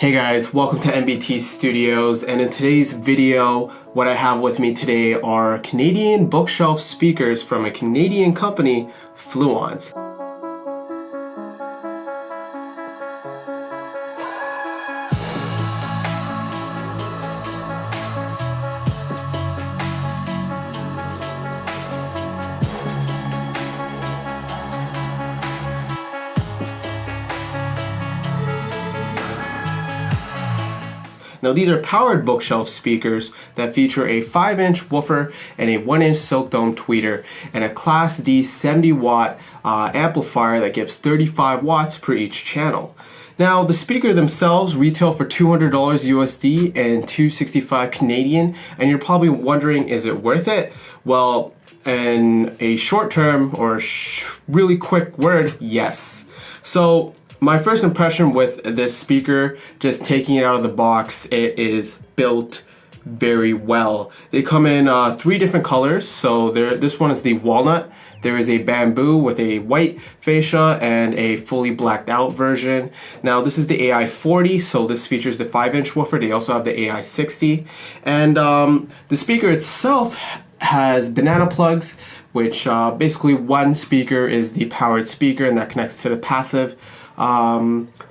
Hey guys, welcome to MBT Studios, and in today's video, what I have with me today are Canadian bookshelf speakers from a Canadian company, Fluence. Now these are powered bookshelf speakers that feature a 5-inch woofer and a 1-inch silk dome tweeter and a Class D 70-watt amplifier that gives 35 watts per each channel. Now the speakers themselves retail for $200 USD and $265 Canadian, and you're probably wondering, is it worth it? Well, in a short term or really quick word, yes. So my first impression with this speaker, just taking it out of the box, it is built very well. They come in 3 different colors. So this one is the walnut. There is a bamboo with a white fascia and a fully blacked out version. Now this is the AI40, so this features the 5-inch woofer. They also have the AI60. And the speaker itself has banana plugs, which basically one speaker is the powered speaker and that connects to the passive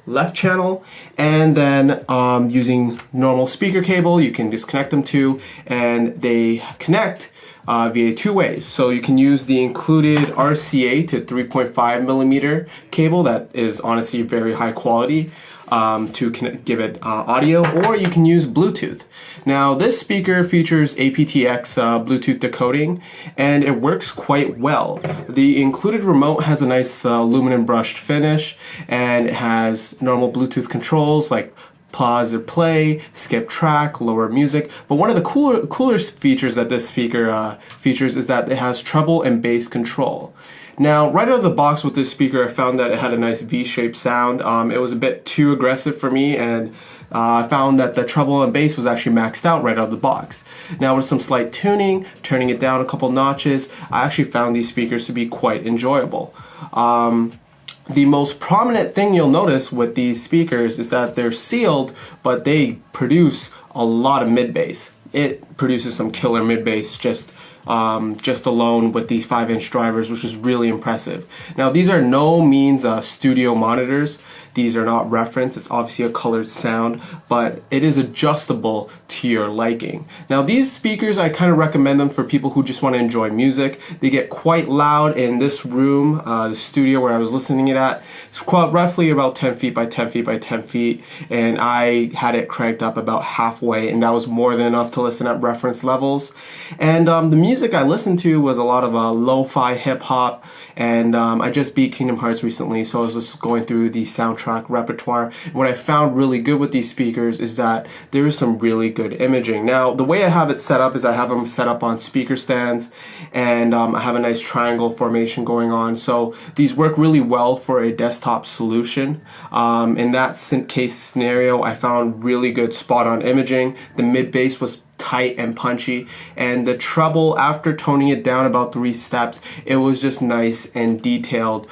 left channel, and then using normal speaker cable you can disconnect them to, and they connect via 2 ways. So you can use the included RCA to 3.5 millimeter cable that is honestly very high quality to give it audio, or you can use Bluetooth. Now this speaker features aptX Bluetooth decoding, and it works quite well. The included remote has a nice aluminum brushed finish, and it has normal Bluetooth controls like pause or play, skip track, lower music. But one of the cooler features that this speaker features is that it has treble and bass control. Now, right out of the box with this speaker, I found that it had a nice V-shaped sound. It was a bit too aggressive for me, and I found that the treble and bass was actually maxed out right out of the box. Now, with some slight tuning, turning it down a couple notches, I actually found these speakers to be quite enjoyable. The most prominent thing you'll notice with these speakers is that they're sealed, but they produce a lot of mid-bass. It produces some killer mid-bass just alone with these 5-inch drivers, which is really impressive. Now these are no means studio monitors. These are not reference. It's obviously a colored sound, but it is adjustable to your liking. Now these speakers, I kind of recommend them for people who just want to enjoy music. They get quite loud in this room, the studio where I was listening it at. It's quite roughly about 10 feet by 10 feet by 10 feet, and I had it cranked up about halfway, and that was more than enough to listen at reference levels. And the music I listened to was a lot of lo-fi hip-hop, and I just beat Kingdom Hearts recently, so I was just going through the soundtrack repertoire. What I found really good with these speakers is that there is some really good imaging. Now the way I have it set up is I have them set up on speaker stands, and I have a nice triangle formation going on, so these work really well for a desktop solution. In that case scenario, I found really good spot-on imaging. The mid-bass was tight and punchy, and the treble, after toning it down about 3 steps, it was just nice and detailed.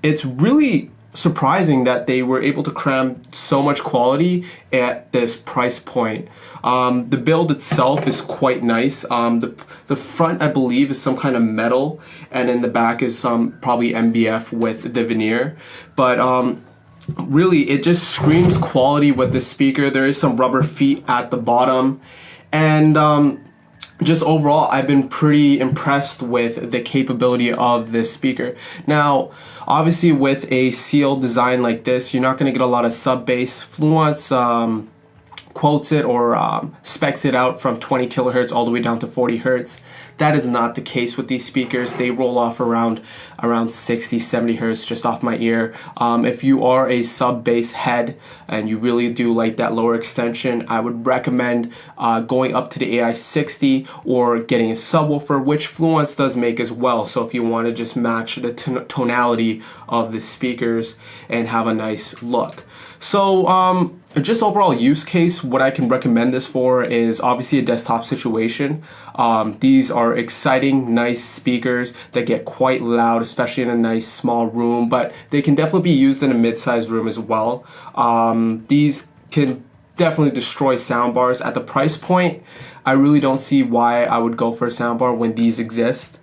It's really surprising that they were able to cram so much quality at this price point. The build itself is quite nice. The front, I believe, is some kind of metal, and in the back is some probably MDF with the veneer, but really it just screams quality with the speaker. There is some rubber feet at the bottom, and just overall, I've been pretty impressed with the capability of this speaker. Now, obviously with a sealed design like this, you're not going to get a lot of sub-bass. Fluence quotes it or specs it out from 20 kilohertz all the way down to 40 hertz. That is not the case with these speakers. They roll off around 60, 70 hertz just off my ear. If you are a sub-bass head and you really do like that lower extension, I would recommend going up to the AI60 or getting a subwoofer, which Fluence does make as well. So if you want to just match the tonality of the speakers and have a nice look. So just overall use case, what I can recommend this for is obviously a desktop situation. These are exciting, nice speakers that get quite loud, especially in a nice small room, but they can definitely be used in a mid-sized room as well. These can definitely destroy soundbars. At the price point, I really don't see why I would go for a soundbar when these exist.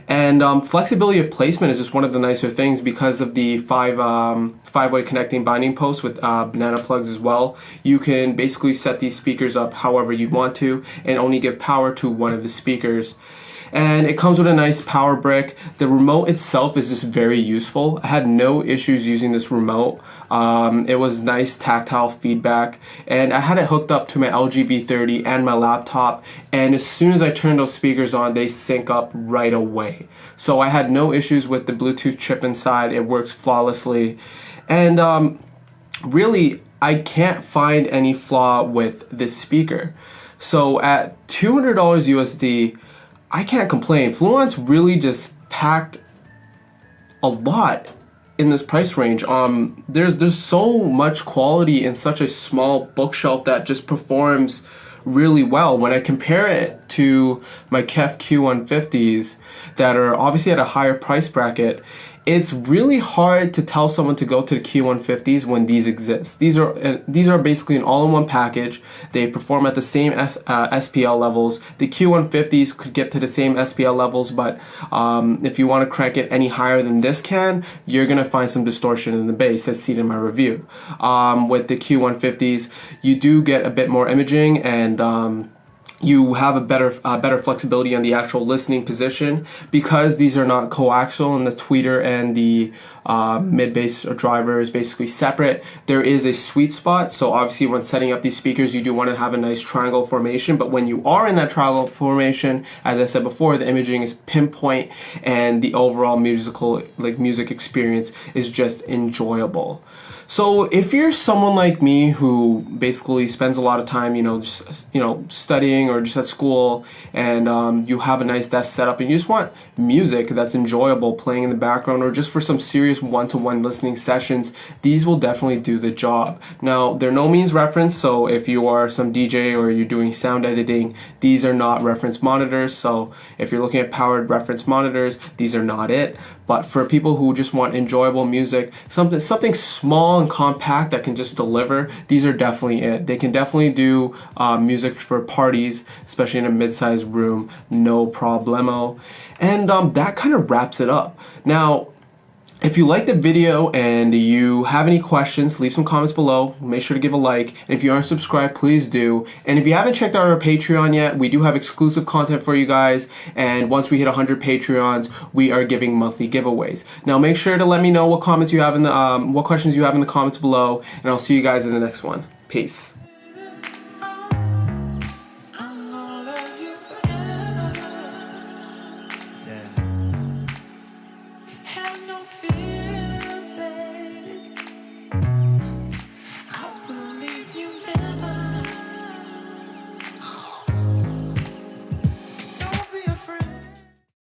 And flexibility of placement is just one of the nicer things because of the five-way connecting binding posts with banana plugs as well. You can basically set these speakers up however you want to and only give power to one of the speakers. And it comes with a nice power brick. The remote itself is just very useful. I had no issues using this remote. It was nice tactile feedback, and I had it hooked up to my LG V30 and my laptop, and as soon as I turned those speakers on, they sync up right away. So I had no issues with the Bluetooth chip inside. It works flawlessly. And really, I can't find any flaw with this speaker. So at $200 USD, I can't complain. Fluence really just packed a lot in this price range. There's so much quality in such a small bookshelf that just performs really well. When I compare it to my KEF Q150s that are obviously at a higher price bracket, it's really hard to tell someone to go to the Q150s when these exist. These are basically an all-in-one package. They perform at the same SPL levels. The Q150s could get to the same SPL levels, but if you want to crank it any higher than this can, you're going to find some distortion in the bass, as seen in my review. With the Q150s, you do get a bit more imaging, and you have a better flexibility on the actual listening position because these are not coaxial and the tweeter and the mid-bass driver is basically separate. There is a sweet spot, so obviously when setting up these speakers you do want to have a nice triangle formation, but when you are in that triangle formation, as I said before, the imaging is pinpoint and the overall music experience is just enjoyable. So if you're someone like me who basically spends a lot of time, studying or just at school, and you have a nice desk setup and you just want music that's enjoyable playing in the background or just for some serious one-to-one listening sessions, these will definitely do the job. Now, they're no means reference, so if you are some DJ or you're doing sound editing, these are not reference monitors. So if you're looking at powered reference monitors, these are not it. But for people who just want enjoyable music, something small and compact that can just deliver, these are definitely it. They can definitely do music for parties, especially in a mid-sized room, no problemo. And that kind of wraps it up. Now, if you like the video and you have any questions, leave some comments below. Make sure to give a like. And if you aren't subscribed, please do. And if you haven't checked out our Patreon yet, we do have exclusive content for you guys. And once we hit 100 Patreons, we are giving monthly giveaways. Now make sure to let me know what comments you have in the what questions you have in the comments below, and I'll see you guys in the next one. Peace.